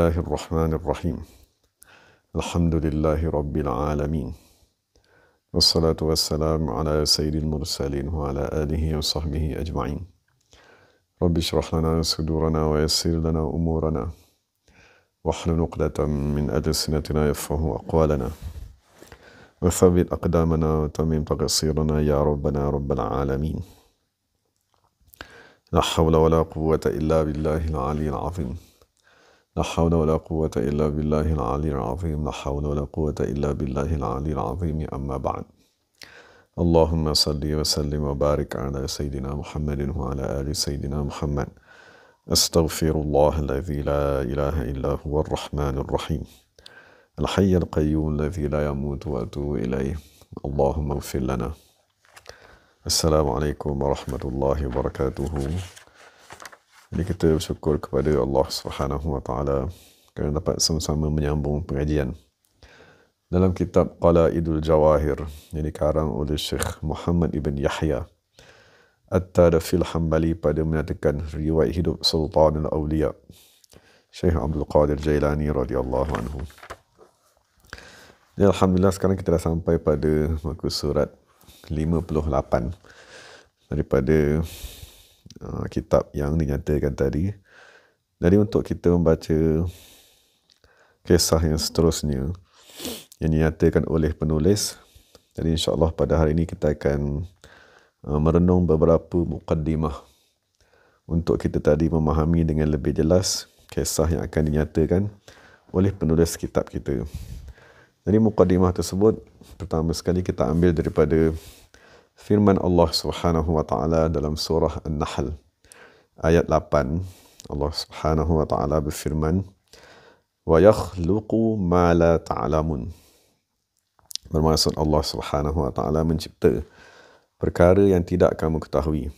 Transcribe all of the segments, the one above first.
Bismillahirrahmanirrahim. Alhamdulillahi Rabbil Alamin. Wassalatu wassalamu ala sayyidil mursalin wa ala alihi wa sahbihi ajma'in. Rabbi shrah lana sudurana wa yassir lana umurana. Wahlul 'uqdatam min alsinatina yafqahu aqwalana. Wa thabbit aqdamana wa tammim taqsirana ya rabbana rabbal alamin. La hawla wa la quwwata illa billahil 'aliyyil 'azim. لا حول ولا قوة إلا بالله العلي العظيم لا حول ولا قوة إلا بالله العلي العظيم أما بعد اللهم صل وسلم وبارك على سيدنا محمد وعلى آل سيدنا محمد أستغفر الله الذي لا إله إلا هو الرحمن الرحيم الحي القيوم الذي لا يموت وأتوب إليه اللهم اغفر لنا. السلام عليكم ورحمة الله وبركاته. Jadi kita bersyukur kepada Allah Subhanahu Wa Taala kerana dapat sama-sama menyambung pengajian dalam kitab Qala'idul Jawahir yang dikarang oleh Syekh Muhammad ibn Yahya At-Tadafil Hanbali pada menyatakan riwayat hidup Sultanul Awliya Syekh Abdul Qadir Jailani radhiyallahu anhu. Ya, alhamdulillah sekarang kita dah sampai pada muka surat 58 daripada kitab yang dinyatakan tadi. Jadi untuk kita membaca kisah yang seterusnya yang dinyatakan oleh penulis, jadi insyaAllah pada hari ini kita akan merenung beberapa muqaddimah untuk kita tadi memahami dengan lebih jelas kisah yang akan dinyatakan oleh penulis kitab kita. Jadi muqaddimah tersebut pertama sekali kita ambil daripada firman Allah Subhanahu Wa Taala dalam surah An-Nahl ayat 8. Allah Subhanahu Wa Taala berfirman, "Wa yakhluqu ma la ta'lamun." Bermaksud Allah Subhanahu Wa Taala mencipta perkara yang tidak kamu ketahui.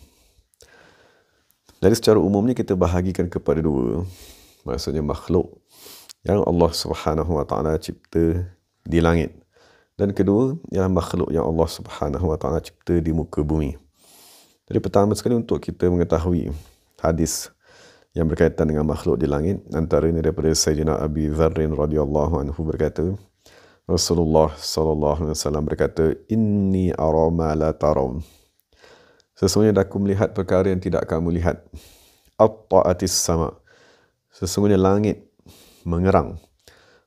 Jadi secara umumnya kita bahagikan kepada dua. Maksudnya makhluk yang Allah Subhanahu Wa Taala cipta di langit, dan kedua ialah makhluk yang Allah Subhanahu Wa Taala cipta di muka bumi. Jadi pertama sekali untuk kita mengetahui hadis yang berkaitan dengan makhluk di langit, antaranya daripada Sayyidina Abi Dzar radhiyallahu anhu berkata, Rasulullah sallallahu alaihi wasallam berkata, "Inni ara ma la tarawun." Sesungguhnya aku melihat perkara yang tidak kamu lihat. At-ta'atis sama. Sesungguhnya langit mengerang.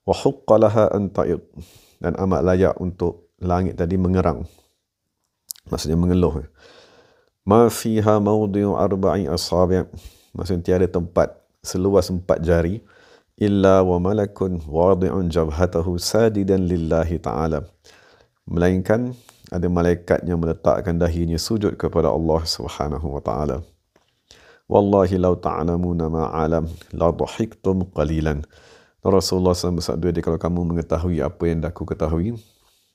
Wa huqqa laha an ta'id. Dan amat layak untuk langit tadi mengerang. Maksudnya mengeluh. Ma fiha mawdi'u arba'i asabi'. Maksudnya tiada tempat seluas 4 jari. Illa wa malakun wadi'un jabhatahu sadidan lillahi ta'ala. Melainkan ada malaikat yang meletakkan dahinya sujud kepada Allah Subhanahu Wa Ta'ala. Wallahi law ta'lamuna ma'alam la dhahiktum qalilan. Rasulullah SAW bersabda, kalau kamu mengetahui apa yang aku ketahui,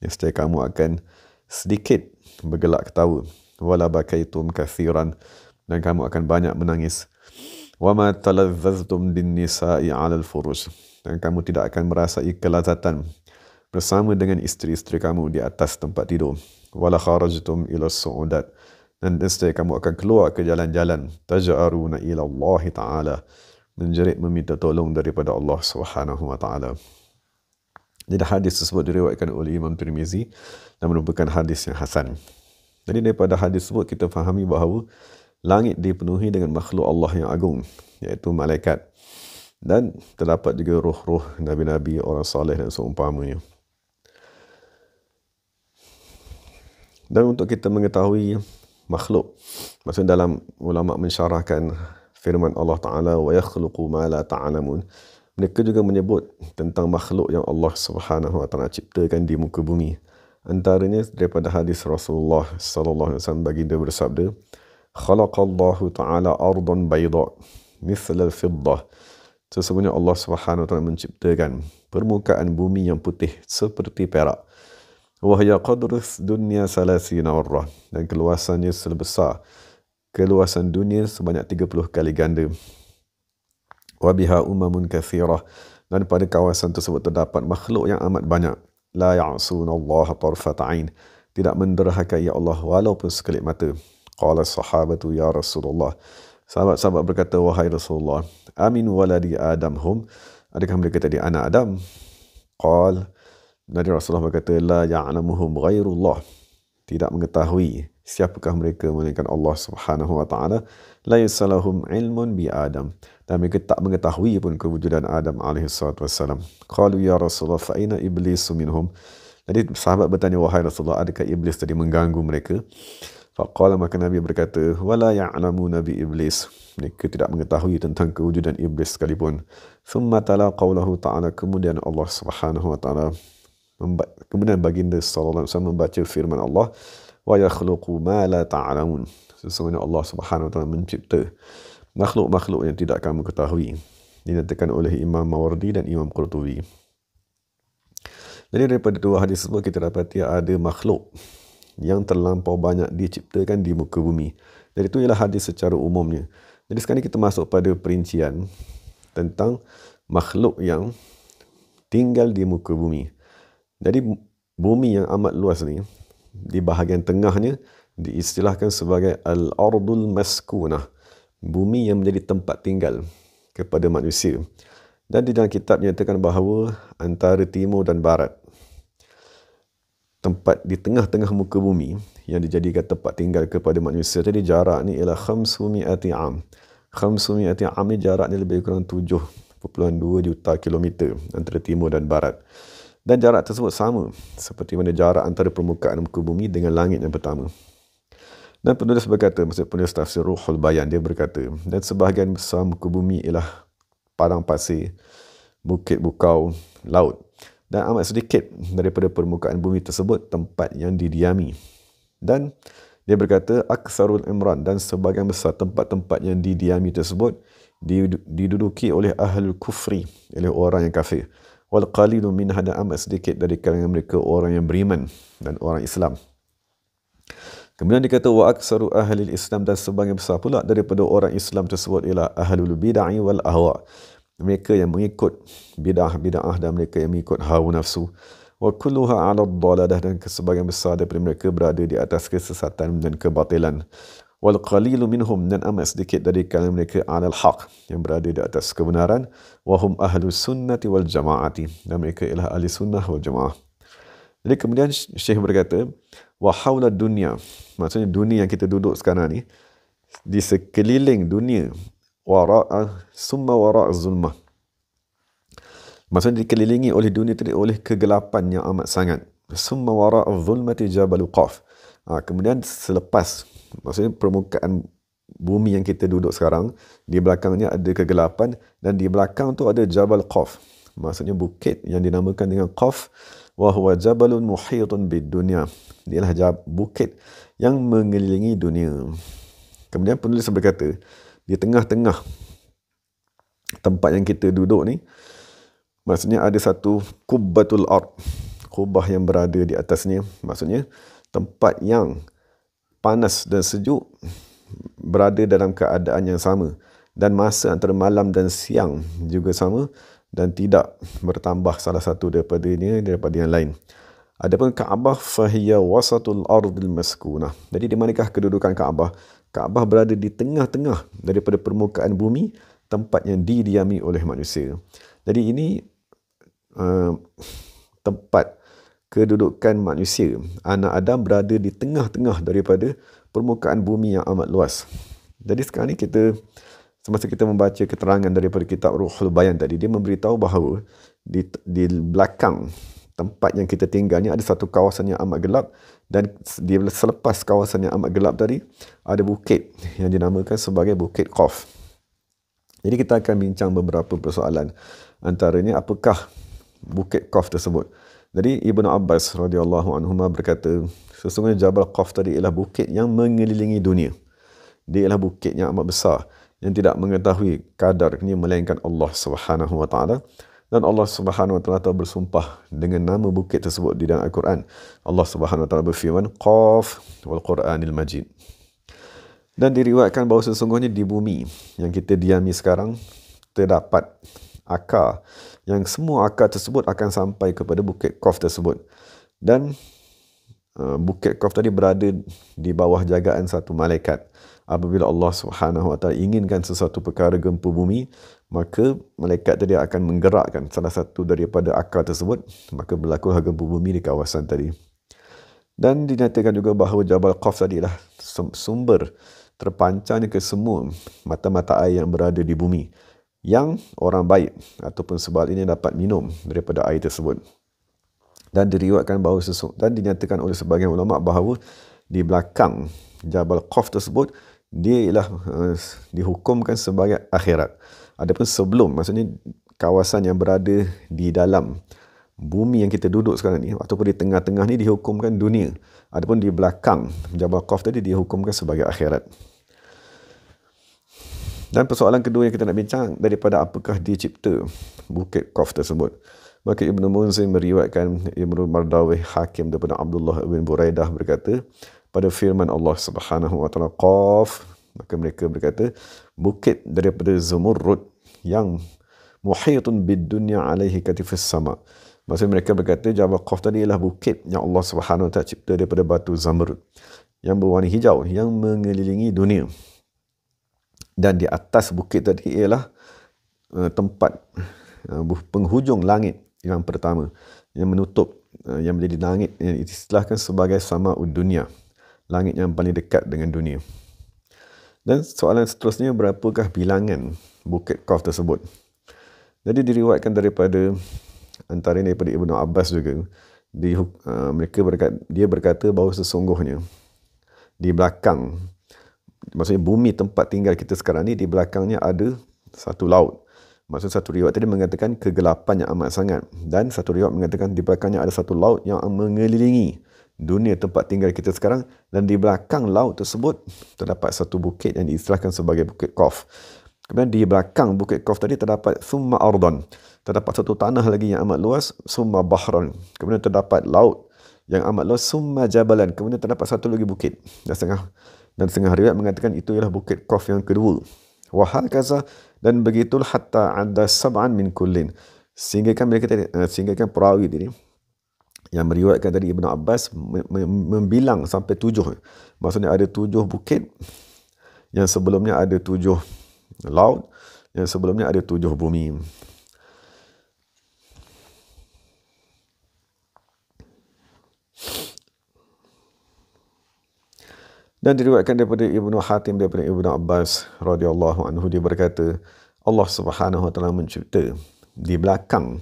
nescaya kamu akan sedikit bergelak ketawa. Wala bakaitum kathiran, dan kamu akan banyak menangis. Wa ma talazzaztum bin nisa'i 'ala al-furush, dan kamu tidak akan merasai kelazatan bersama dengan isteri-isteri kamu di atas tempat tidur. Wala kharajtum ila as-su'udat, dan nescaya kamu akan keluar ke jalan-jalan. Taj'aruna ila Allah Ta'ala, menjerit meminta tolong daripada Allah Subhanahu Wa Taala. Jadi hadis tersebut diriwayatkan oleh Imam Tirmizi dan merupakan hadis yang hasan. Jadi daripada hadis tersebut kita fahami bahawa langit dipenuhi dengan makhluk Allah yang agung, iaitu malaikat, dan terdapat juga roh-roh nabi-nabi, orang soleh dan seumpamanya. Dan untuk kita mengetahui makhluk, maksudnya dalam ulama mensyarahkan firman Allah Ta'ala, wa yakhluqu ma la ta'lamun. Mereka juga menyebut tentang makhluk yang Allah Subhanahu Wa Ta'ala ciptakan di muka bumi. Antaranya daripada hadis Rasulullah sallallahu alaihi wasallam, baginda bersabda, "Khalaqallahu ta'ala ardan bayda mithla al-fiddah." Sesungguhnya Allah Subhanahu Wa Ta'ala menciptakan permukaan bumi yang putih seperti perak. Wa hiya qadru dunya 30 marrah, dan keluasannya sebesar keluasan dunia sebanyak 30 kali ganda. Wa biha umamun kathirah, dan pada kawasan tersebut terdapat makhluk yang amat banyak. La ya'sunallaha tarfata ain, tidak menderhakai Allah walaupun sekelip mata. Qala sahabatu ya Rasulullah, sahabat-sahabat berkata, wahai Rasulullah, amin waladi Adam hum, adakah mereka tadi anak Adam? Qal, Nabi Rasulullah berkata, la ya'lamuhum ghairullah, tidak mengetahui siapakah mereka melainkan Allah Subhanahu wa taala. La yasalahum ilmun bi Adam, dan mereka tak mengetahui pun kewujudan Adam alaihi salatu wassalam. Qalu ya Rasulullah fa aina iblis minhum. Jadi sahabat bertanya, wahai Rasulullah, adakah iblis tadi mengganggu mereka? Faqala, maka Nabi berkata, wala ya'lamu nabi iblis, mereka tidak mengetahui tentang kewujudan iblis sekalipun. Thumma tala qawlahu ta'ala, kemudian Allah Subhanahu wa taala kemudian baginda sallallahu alaihi wasallam membaca firman Allah, wa yakhluqu ma la ta'lamun, sesungguhnya Allah Subhanahu wa taala mencipta makhluk-makhluk yang tidak kamu ketahui. Dinyatakan oleh Imam Mawardi dan Imam Qurtubi. Jadi daripada dua hadis tersebut kita dapati ada makhluk yang terlampau banyak diciptakan di muka bumi. Jadi itu ialah hadis secara umumnya. Jadi sekarang kita masuk pada perincian tentang makhluk yang tinggal di muka bumi. Jadi bumi yang amat luas ni, di bahagian tengahnya diistilahkan sebagai al-ardul maskunah, bumi yang menjadi tempat tinggal kepada manusia. Dan di dalam kitab menyatakan bahawa antara timur dan barat, tempat di tengah-tengah muka bumi yang dijadikan tempat tinggal kepada manusia, jadi jarak ni ialah 500 am. 500 am ni jarak ni lebih kurang 7.2 juta kilometer antara timur dan barat. Dan jarak tersebut sama seperti mana jarak antara permukaan muka bumi dengan langit yang pertama. Dan penulis berkata, maksud penulis tafsir Ruhul Bayan, dia berkata, dan sebahagian besar muka bumi ialah padang pasir, bukit bukau, laut. Dan amat sedikit daripada permukaan bumi tersebut tempat yang didiami. Dan dia berkata, aksarul imran, dan sebahagian besar tempat-tempat yang didiami tersebut diduduki oleh ahlul kufri, oleh orang yang kafir. Wal qalilu minha, dan amat sedikit dari kalangan mereka orang yang beriman dan orang Islam. Kemudian dikata wa aksaru ahli Islam, dan sebahagian besar pula daripada orang Islam tersebut ialah ahlul bid'ah wal ahwa, mereka yang mengikut bid'ah dan mereka yang mengikut hawa nafsu. Wa kulluha 'ala ad-dalalah, dan sebahagian besar daripada mereka berada di atas kesesatan dan kebatilan. Wal qalilu minhum, dan amat sedikit dari kalangan mereka 'ala al-haq, yang berada di atas kebenaran. Wa hum ahlus sunnati wal jamaati, dan mereka ialah ahli sunnah wal jamaah. Jadi kemudian Syekh berkata, wa haula dunya, maksudnya dunia yang kita duduk sekarang ni, di sekeliling dunia, summa wara' zulmah, maksudnya dikelilingi oleh dunia tadi oleh kegelapan yang amat sangat. Summa wara' zulmati jabal qaf, kemudian selepas, maksudnya permukaan bumi yang kita duduk sekarang, di belakangnya ada kegelapan, dan di belakang tu ada jabal qaf, maksudnya bukit yang dinamakan dengan qaf. Wa huwa jabalun muhitun bid dunya, ialah bukit yang mengelilingi dunia. Kemudian penulis berkata, di tengah-tengah tempat yang kita duduk ni, maksudnya ada satu kubbatul ard, kubah yang berada di atasnya, maksudnya tempat yang panas dan sejuk berada dalam keadaan yang sama, dan masa antara malam dan siang juga sama, dan tidak bertambah salah satu daripada yang lain. Adapun Kaabah fahiya wasatul ardil maskunah. Jadi di manakah kedudukan Kaabah? Kaabah berada di tengah-tengah daripada permukaan bumi, tempat yang didiami oleh manusia. Jadi ini tempat kedudukan manusia. Anak Adam berada di tengah-tengah daripada permukaan bumi yang amat luas. Jadi sekarang ni semasa kita membaca keterangan daripada kitab Ruhul Bayan tadi, dia memberitahu bahawa di belakang tempat yang kita tinggal ni ada satu kawasan yang amat gelap, dan selepas kawasan yang amat gelap tadi ada bukit yang dinamakan sebagai Bukit Qaf. Jadi kita akan bincang beberapa persoalan, antaranya apakah Bukit Qaf tersebut. Jadi Ibnu Abbas radhiyallahu anhuma berkata, sesungguhnya Jabal Qaf tadi ialah bukit yang mengelilingi dunia. Dia ialah bukit yang amat besar, yang tidak mengetahui kadarnya melainkan Allah Subhanahu wa taala. Dan Allah Subhanahu wa taala bersumpah dengan nama bukit tersebut di dalam Al-Quran. Allah Subhanahu wa taala berfirman, Qaf wal Quranil Majid. Dan diriwayatkan bahawa sesungguhnya di bumi yang kita diami sekarang terdapat akar, yang semua akar tersebut akan sampai kepada Bukit Qaf tersebut. Dan Bukit Qaf tadi berada di bawah jagaan satu malaikat. Apabila Allah Subhanahu Wa Taala inginkan sesuatu perkara gempa bumi, maka malaikat tadi akan menggerakkan salah satu daripada akar tersebut, maka berlakulah gempa bumi di kawasan tadi. Dan dinyatakan juga bahawa Jabal Qaf tadi adalah sumber terpancarnya ke semua mata-mata air yang berada di bumi, yang orang baik ataupun sebaliknya dapat minum daripada air tersebut. Dan diriwayatkan bahawa dan dinyatakan oleh sebahagian ulama bahawa di belakang Jabal Qaf tersebut dia ialah dihukumkan sebagai akhirat. Adapun sebelum, maksudnya kawasan yang berada di dalam bumi yang kita duduk sekarang ni ataupun di tengah-tengah ni dihukumkan dunia. Adapun di belakang Jabal Qaf tadi dihukumkan sebagai akhirat. Dan persoalan kedua yang kita nak bincang, daripada apakah dicipta Bukit Qaf tersebut. Maka Ibn Munzir meriwayatkan Ibn Mardawih Hakim daripada Abdullah bin Buraidah berkata, pada firman Allah Subhanahu Wa Taala Qaf, maka mereka berkata, bukit daripada Zumurrud yang muhitun bid dunya alaihi katifis sama. Maksudnya mereka berkata Jabal Qaf tadi ialah bukit yang Allah Subhanahu Wa Taala cipta daripada batu Zamrud yang berwarna hijau yang mengelilingi dunia. Dan di atas bukit tadi ialah tempat penghujung langit yang pertama, yang menutup, yang menjadi langit yang diistilahkan sebagai Sama'ud Dunia, langit yang paling dekat dengan dunia. Dan soalan seterusnya, berapakah bilangan Bukit Qaf tersebut? Jadi diriwayatkan daripada antaranya daripada Ibnu Abbas juga, dia berkata bahawa sesungguhnya di belakang, maksudnya bumi tempat tinggal kita sekarang ni, di belakangnya ada satu laut. Maksud satu riwayat tadi mengatakan kegelapan yang amat sangat, dan satu riwayat mengatakan di belakangnya ada satu laut yang mengelilingi dunia tempat tinggal kita sekarang, dan di belakang laut tersebut terdapat satu bukit yang diistilahkan sebagai Bukit Qaf. Kemudian di belakang Bukit Qaf tadi terdapat summa ardon, terdapat satu tanah lagi yang amat luas, summa bahran, kemudian terdapat laut yang amat luas, summa jabalan, kemudian terdapat satu lagi bukit. Dan setengah riwayat mengatakan itu ialah Bukit Qaf yang kedua. Wahakaza, dan begitulah hatta ada sab'an min kullin, sehingga perawi tadi yang meriwayatkan tadi Ibnu Abbas membilang sampai 7. Maksudnya ada 7 bukit, yang sebelumnya ada 7 laut, yang sebelumnya ada 7 bumi. Dan diriwayatkan daripada Ibnu Hatim daripada Ibnu Abbas radhiyallahu anhu, dia berkata Allah Subhanahu Wa Taala mencipta di belakang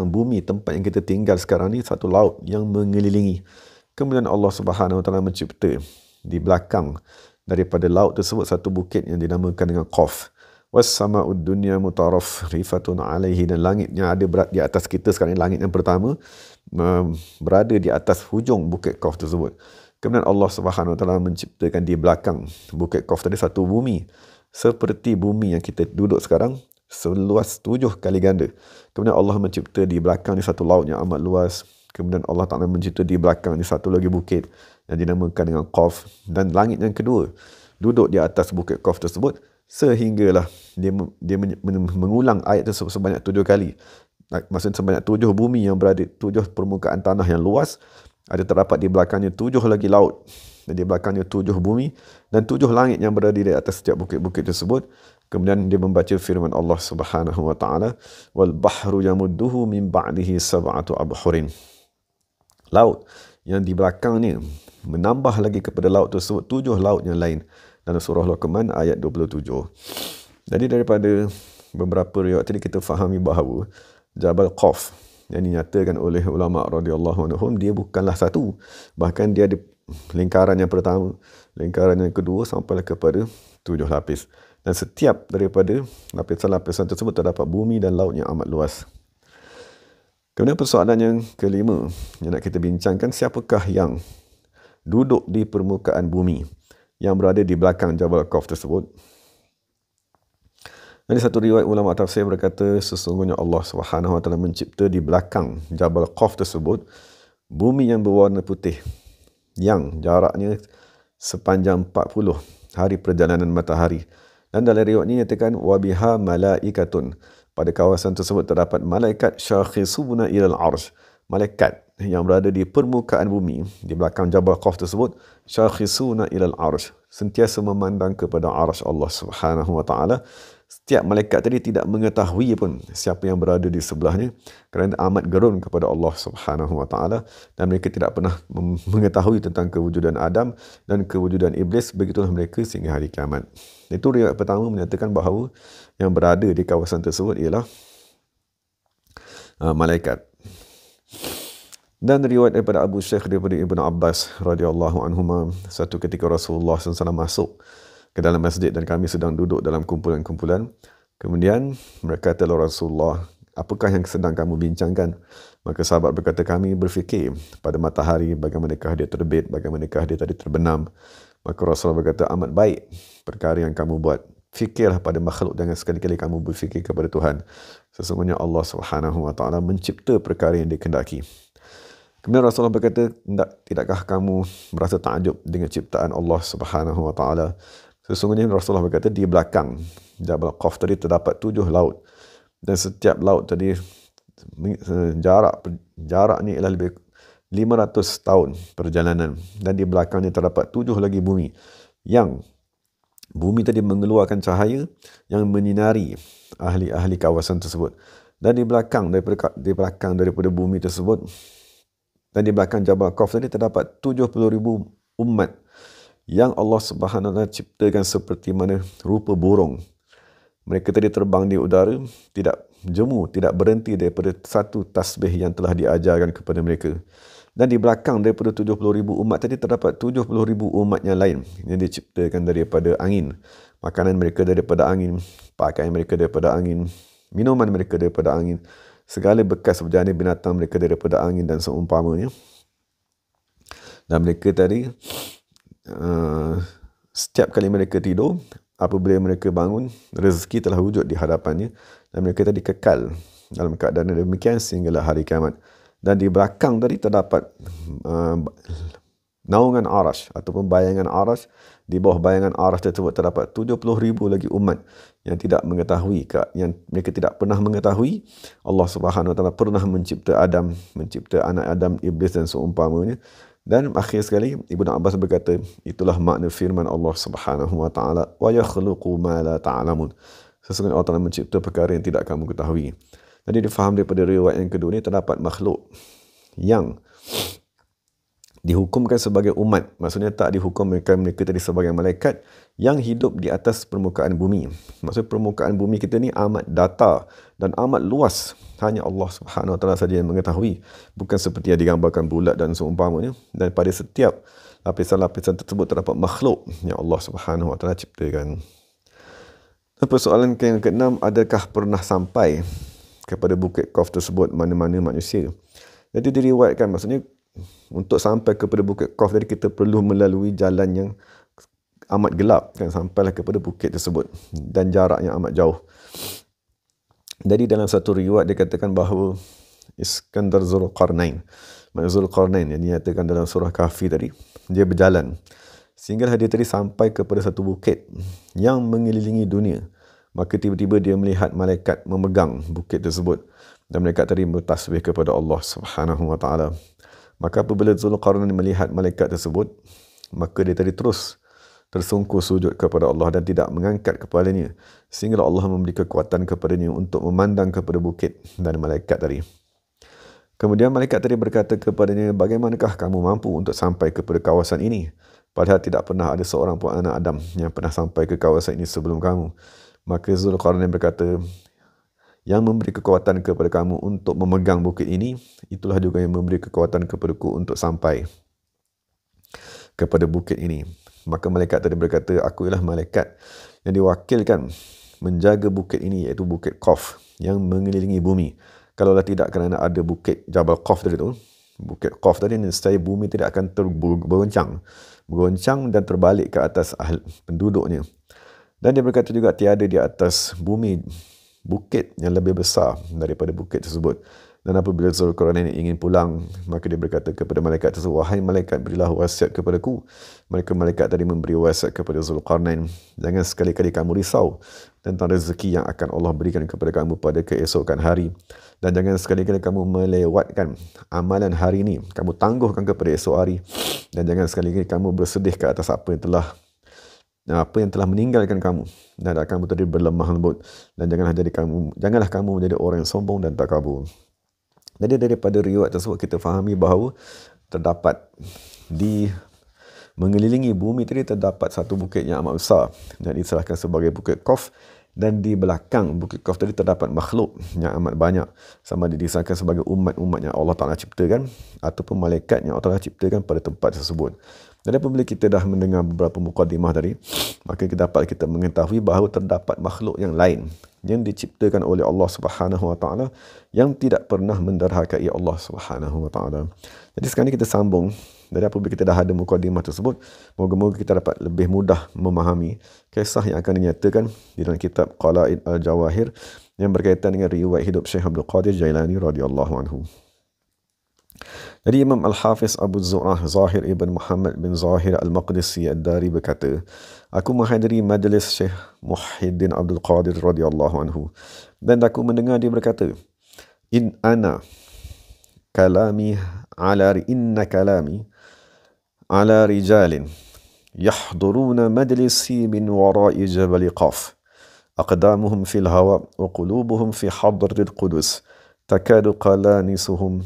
bumi tempat yang kita tinggal sekarang ni satu laut yang mengelilingi. Kemudian Allah Subhanahu Wa Taala mencipta di belakang daripada laut tersebut satu bukit yang dinamakan dengan Qaf. Was-sama'ud dunya mutarafrifatun alaihi, dan langit yang ada di atas kita sekarang ni, langit yang pertama berada di atas hujung Bukit Qaf tersebut. Kemudian Allah Subhanahu Wa Taala menciptakan di belakang Bukit Qaf tadi satu bumi seperti bumi yang kita duduk sekarang, seluas 7 kali ganda. Kemudian Allah mencipta di belakang ni satu laut yang amat luas. Kemudian Allah Ta'ala mencipta di belakang ni satu lagi bukit yang dinamakan dengan Qaf. Dan langit yang kedua duduk di atas Bukit Qaf tersebut, sehinggalah dia mengulang ayat tersebut sebanyak 7 kali. Maksudnya sebanyak 7 bumi yang berada, 7 permukaan tanah yang luas, ada terdapat di belakangnya 7 lagi laut, dan di belakangnya 7 bumi dan 7 langit yang berada di atas setiap bukit-bukit tersebut. Kemudian dia membaca firman Allah Subhanahu Wa Taala, wal bahru yamudduhu min ba'dihi sab'atu abhurin. Laut yang di belakang ni menambah lagi kepada laut tersebut 7 laut yang lain, dalam surah Luqman ayat 27. Jadi daripada beberapa riwayat tadi kita fahami bahawa Jabal Qaf yang dinyatakan oleh ulama radhiyallahu anhum, dia bukanlah satu, bahkan dia ada lingkaran yang pertama, lingkaran yang kedua, sampailah kepada 7 lapis. Dan setiap daripada lapisan-lapisan tersebut terdapat bumi dan laut yang amat luas. Kemudian persoalan yang kelima yang nak kita bincangkan, siapakah yang duduk di permukaan bumi yang berada di belakang Jabal Qaf tersebut? Dari satu riwayat ulama tafsir berkata, sesungguhnya Allah Subhanahu Wa Taala mencipta di belakang Jabal Qaf tersebut bumi yang berwarna putih yang jaraknya sepanjang 40 hari perjalanan matahari. Dan dalam riwayat ini nyatakan wabiha malaikatun, pada kawasan tersebut terdapat malaikat syakhisuna ilal arsh, malaikat yang berada di permukaan bumi, di belakang Jabal Qaf tersebut, syakhisuna ilal arsh, sentiasa memandang kepada arsh Allah Subhanahu wa taala. Setiap malaikat tadi tidak mengetahui pun siapa yang berada di sebelahnya, kerana amat gerun kepada Allah Subhanahu wa taala, dan mereka tidak pernah mengetahui tentang kewujudan Adam dan kewujudan iblis. Begitulah mereka sehingga hari kiamat. Itu riwayat pertama menyatakan bahawa yang berada di kawasan tersebut ialah malaikat. Dan riwayat daripada Abu Syekh daripada Ibn Abbas radhiyallahu anhuma, satu ketika Rasulullah SAW masuk ke dalam masjid dan kami sedang duduk dalam kumpulan-kumpulan. Kemudian berkata Rasulullah, apakah yang sedang kamu bincangkan? Maka sahabat berkata, kami berfikir pada matahari, bagaimanakah dia terbit, bagaimanakah dia tadi terbenam. Maka Rasulullah berkata, amat baik perkara yang kamu buat. Fikirlah pada makhluk, jangan sekali-kali kamu berfikir kepada Tuhan. Sesungguhnya Allah Subhanahu wa taala mencipta perkara yang dikehendaki. Kemudian Rasulullah berkata, tidakkah kamu merasa takjub dengan ciptaan Allah Subhanahu wa taala? Sesungguhnya Rasulullah berkata, di belakang Jabal Qaf tadi terdapat 7 laut, dan setiap laut tadi jaraknya ialah lebih 500 tahun perjalanan, dan di belakangnya terdapat 7 lagi bumi, yang bumi tadi mengeluarkan cahaya yang menyinari ahli-ahli kawasan tersebut. Dan di belakang daripada bumi tersebut, dan di belakang Jabal Qaf tadi terdapat 70,000 umat yang Allah Subhanahu wa taala ciptakan seperti mana rupa burung. Mereka tadi terbang di udara, tidak jemu, tidak berhenti daripada satu tasbih yang telah diajarkan kepada mereka. Dan di belakang daripada 70,000 umat tadi terdapat 70,000 umat yang lain yang diciptakan daripada angin. Makanan mereka daripada angin, pakaian mereka daripada angin, minuman mereka daripada angin, segala bekas berjana binatang mereka daripada angin dan seumpamanya. Dan mereka tadi setiap kali mereka tidur, apabila mereka bangun, rezeki telah wujud di hadapannya, dan mereka tadi kekal dalam keadaan demikian sehinggalah hari kiamat. Dan di belakang tadi terdapat naungan arash ataupun bayangan arash. Di bawah bayangan arash tersebut terdapat 70,000 lagi umat yang tidak mengetahui, yang mereka tidak pernah mengetahui Allah Subhanahu wa taala pernah mencipta Adam, mencipta anak Adam, iblis dan seumpamanya. Dan akhir sekali Ibn Abbas berkata, itulah makna firman Allah Subhanahu wa taala, wa yakhluqu ma la ta'lamun. Sesungguhnya Allah Taala mencipta perkara yang tidak kamu ketahui. Jadi difaham daripada riwayat yang kedua ni, terdapat makhluk yang dihukumkan sebagai umat, maksudnya tak dihukumkan mereka tadi sebagai malaikat yang hidup di atas permukaan bumi. Maksud permukaan bumi kita ni amat datar dan amat luas. Hanya Allah Subhanahu wa taala saja yang mengetahui, bukan seperti yang digambarkan bulat dan seumpamanya. Dan pada setiap lapisan-lapisan tersebut terdapat makhluk yang Allah Subhanahu wa taala ciptakan. Dan persoalan yang keenam, adakah pernah sampai kepada Bukit Qaf tersebut mana-mana manusia? Jadi diriwayatkan, maksudnya untuk sampai kepada Bukit Qaf tadi kita perlu melalui jalan yang amat gelap, kan, sampailah kepada bukit tersebut, dan jaraknya amat jauh. Jadi dalam satu riwayat dikatakan bahawa Iskandar Zulqarnain, Zulqarnain yang dinyatakan dalam surah Kahfi tadi, dia berjalan sehingga dia tadi sampai kepada satu bukit yang mengelilingi dunia. Maka tiba-tiba dia melihat malaikat memegang bukit tersebut, dan malaikat tadi bertasbih kepada Allah Subhanahu wa taala. Maka apabila Zulqarnain melihat malaikat tersebut, maka dia tadi terus tersungkur sujud kepada Allah dan tidak mengangkat kepalanya, sehingga Allah memberi kekuatan kepadanya untuk memandang kepada bukit dan malaikat tadi. Kemudian malaikat tadi berkata kepadanya, bagaimanakah kamu mampu untuk sampai kepada kawasan ini? Padahal tidak pernah ada seorang pun anak Adam yang pernah sampai ke kawasan ini sebelum kamu. Maka Zulqarnain berkata, yang memberi kekuatan kepada kamu untuk memegang bukit ini, itulah juga yang memberi kekuatan kepadaku untuk sampai kepada bukit ini. Maka malaikat tadi berkata, aku ialah malaikat yang diwakilkan menjaga bukit ini, iaitu Bukit Qaf yang mengelilingi bumi. Kalaulah tidak kerana ada bukit Jabal Qaf tadi tu, Bukit Qaf tadi, nescaya bumi tidak akan bergoncang dan terbalik ke atas penduduknya. Dan dia berkata juga, tiada di atas bumi bukit yang lebih besar daripada bukit tersebut. Dan apabila Zulkarnain ingin pulang, maka dia berkata kepada malaikat tersebut, wahai malaikat, berilah wasiat kepadaku. Malaikat tadi memberi wasiat kepada Zulkarnain, jangan sekali-kali kamu risau tentang rezeki yang akan Allah berikan kepada kamu pada keesokan hari. Dan jangan sekali-kali kamu melewatkan amalan hari ini, kamu tangguhkan kepada esok hari. Dan jangan sekali-kali kamu bersedih ke atas apa yang telah meninggalkan kamu, dan kamu tadi berlemah lembut. Dan janganlah kamu menjadi orang yang sombong dan takabur. Jadi daripada riwayat tersebut kita fahami bahawa terdapat di mengelilingi bumi tadi terdapat satu bukit yang amat besar dan diserahkan sebagai Bukit Qaf, dan di belakang Bukit Qaf tadi terdapat makhluk yang amat banyak, sama ada disahkan sebagai umat-umat yang Allah Ta'ala ciptakan ataupun malaikat yang Allah Ta'ala ciptakan pada tempat tersebut. Dan apabila kita dah mendengar beberapa mukadimah tadi, maka kita mengetahui bahawa terdapat makhluk yang lain yang diciptakan oleh Allah Subhanahu Wa Ta'ala yang tidak pernah menderhakai Allah Subhanahu Wa Ta'ala. Jadi sekarang kita sambung dari apabila kita dah ada mukadimah tersebut, moga-moga kita dapat lebih mudah memahami kisah yang akan dinyatakan di dalam kitab Qala'id Al-Jawahir yang berkaitan dengan riwayat hidup Syekh Abdul Qadir Jailani radhiyallahu anhu. Jadi Imam Al-Hafiz Abu Zur'ah Zahir ibn Muhammad bin Zahir Al-Maqdisi Ad-Dari berkata, aku menghadiri majlis Syekh Muhyiddin Abdul Qadir radhiyallahu anhu, dan aku mendengar dia berkata, inna kalami ala rijalin yahduruna majlisi min wara'i jabal Qaf, aqdamuhum fil hawa wa qulubuhum fi hadratil qudus, takadu qalanisuhum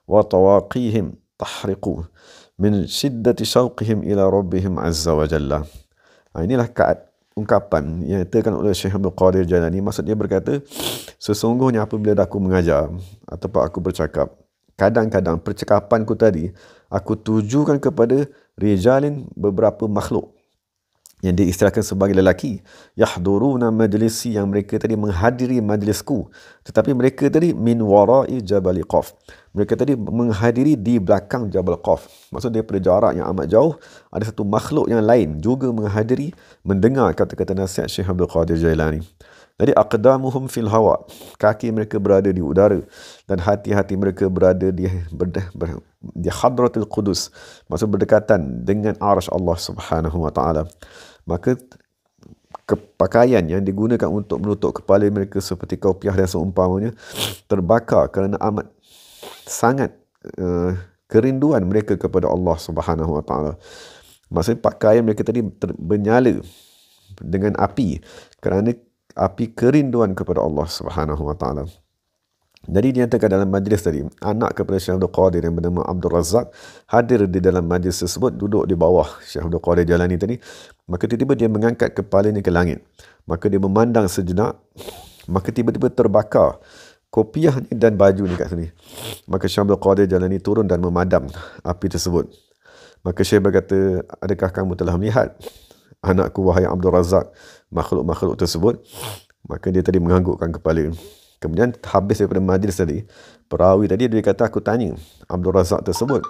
wa tawaqihim tahriqu min shiddati syauqihim ila rabbihim azza wa jalla. Inilah ungkapan yang dikatakan oleh Syekh Abdul Qadir Jailani. Maksud dia berkata, sesungguhnya apabila aku mengajar ataupun aku bercakap, kadang-kadang percakapanku tadi aku tujukan kepada rijalin, beberapa makhluk yang diistilahkan sebagai lelaki, yahduruna majlisi, yang mereka tadi menghadiri majlisku, tetapi mereka tadi min wara'i jabal Qaf, mereka tadi menghadiri di belakang Jabal Qaf. Maksud daripada jarak yang amat jauh ada satu makhluk yang lain juga menghadiri, mendengar kata-kata nasihat Syekh Abdul Qadir Jailani. Jadi aqdamuhum fil hawa, kaki mereka berada di udara dan hati-hati mereka berada di hadratil qudus, maksud berdekatan dengan arsy Allah Subhanahu wa taala. Maka pakaian yang digunakan untuk menutup kepala mereka seperti kaupiah dan seumpamanya terbakar kerana amat sangat kerinduan mereka kepada Allah Subhanahu wa taala. Maksudnya pakaian mereka tadi bernyala dengan api kerana api kerinduan kepada Allah Subhanahu wa taala. Jadi dinyatakan dalam majlis tadi, anak kepada Syekh Abdul Qadir yang bernama Abdul Razak hadir di dalam majlis tersebut, duduk di bawah Syekh Abdul Qadir Jailani tadi. Maka tiba-tiba dia mengangkat kepalanya ke langit. Maka dia memandang sejenak, maka tiba-tiba terbakar kopiah ni dan baju ni kat sini. Maka Syekh Abdul Qadir Jailani turun dan memadam api tersebut. Maka Syekh berkata, adakah kamu telah melihat anakku wahai Abdul Razak makhluk-makhluk tersebut? Maka dia tadi menganggukkan kepala. Kemudian habis daripada majlis tadi, perawi tadi dia kata, aku tanya Abdul Razak tersebut,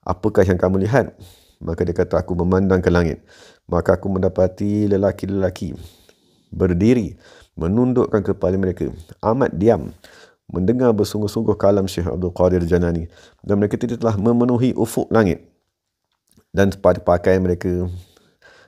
apakah yang kamu lihat? Maka dia kata, aku memandang ke langit, maka aku mendapati lelaki-lelaki berdiri, menundukkan kepala mereka, amat diam, mendengar bersungguh-sungguh kalam Syekh Abdul Qadir Jailani, dan mereka telah memenuhi ufuk langit. Dan pada pakaian mereka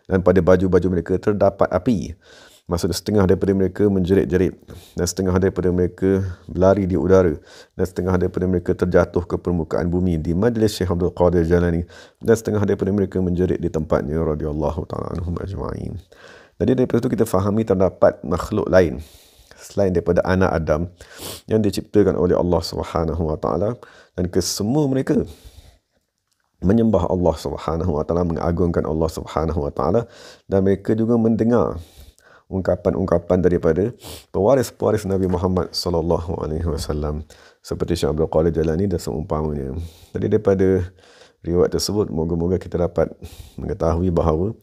dan pada baju-baju mereka terdapat api. Maksudnya setengah daripada mereka menjerit-jerit, dan setengah daripada mereka berlari di udara, dan setengah daripada mereka terjatuh ke permukaan bumi di majlis Syekh Abdul Qadir Jailani, dan setengah daripada mereka menjerit di tempatnya radhiyallahu ta'ala anhum ajma'in. Jadi daripada itu kita fahami terdapat makhluk lain selain daripada anak Adam yang diciptakan oleh Allah Subhanahu wa taala, dan kesemua mereka menyembah Allah Subhanahu wa taala, mengagungkan Allah Subhanahu wa taala, dan mereka juga mendengar ungkapan-ungkapan daripada pewaris-pewaris Nabi Muhammad sallallahu alaihi wasallam seperti Syekh Abdul Qadir Jailani dan seumpamanya. Jadi daripada riwayat tersebut, moga-moga kita dapat mengetahui bahawa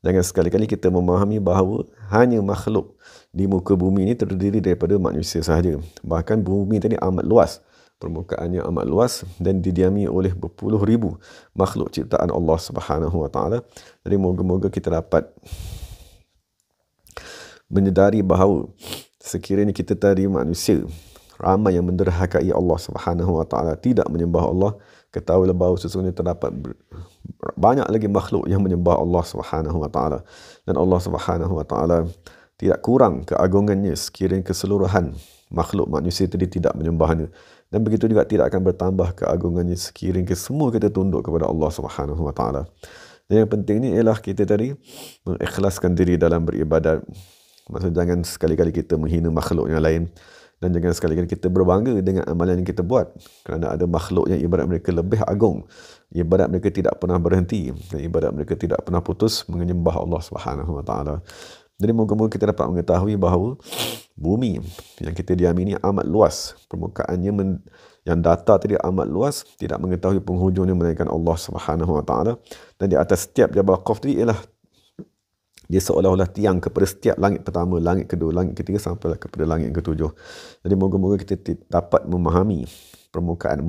jangan sekali-kali kita memahami bahawa hanya makhluk di muka bumi ini terdiri daripada manusia sahaja. Bahkan bumi tadi amat luas, permukaannya amat luas, dan didiami oleh berpuluh ribu makhluk ciptaan Allah Subhanahu wa taala. Jadi moga-moga kita dapat menyedari bahawa sekiranya kita tadi manusia, ramai yang menderhakai Allah Subhanahu Wa Taala, tidak menyembah Allah, ketahuilah bahawa sesungguhnya terdapat banyak lagi makhluk yang menyembah Allah Subhanahu Wa Taala, dan Allah Subhanahu Wa Taala tidak kurang keagungannya sekiranya keseluruhan makhluk manusia tadi tidak menyembahnya, dan begitu juga tidak akan bertambah keagungannya sekiranya semua kita tunduk kepada Allah Subhanahu Wa Taala. Dan yang penting ni ialah kita tadi mengikhlaskan diri dalam beribadat. Maksud jangan sekali-kali kita menghina makhluk yang lain, dan jangan sekali-kali kita berbangga dengan amalan yang kita buat, kerana ada makhluk yang ibadat mereka lebih agung, ibadat mereka tidak pernah berhenti, dan ibadat mereka tidak pernah putus menyembah Allah Subhanahu Wa Taala. Jadi moga-moga kita dapat mengetahui bahawa bumi yang kita diami ini amat luas, permukaannya yang data tadi amat luas, tidak mengetahui penghujungnya melainkan Allah Subhanahu Wa Taala. Dan di atas setiap Jabal Qaf tadi ialah dia seolah-olah tiang kepada setiap langit pertama, langit kedua, langit ketiga sampailah kepada langit ketujuh. Jadi moga-moga kita dapat memahami permukaan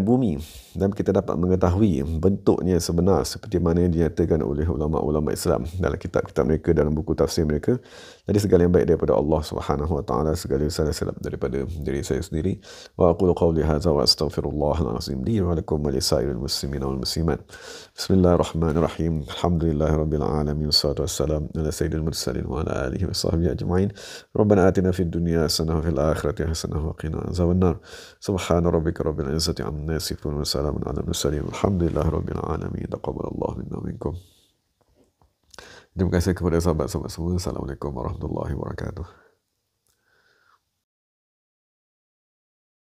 bumi, dan kita dapat mengetahui bentuknya sebenar seperti mana yang dinyatakan oleh ulama-ulama Islam dalam kitab-kitab mereka, dalam buku tafsir mereka. Jadi segala yang baik daripada Allah Subhanahu Wa Taala, segala yang salah daripada diri saya sendiri. Wa aqulu qawli hadza wa astaghfirullahal azim li wa lakum wa lisairil muslimin wal muslimat. Bismillahirrahmanirrahim. Alhamdulillahirabbil alamin. Wassalatu wassalamu ala sayyidil mursalin wa ala alihi wa sahbihi ajma'in. Rabbana atina fid dunya hasanah wa fil akhirati hasanah wa qina azabannar. Subhana rabbika rabbil izzati amma yasifun wa salamun ala mursalin. Alhamdulillahirabbil alamin. Taqabbalallahu minna wa minkum. Terima kasih kepada sahabat-sahabat semua. Assalamualaikum warahmatullahi wabarakatuh.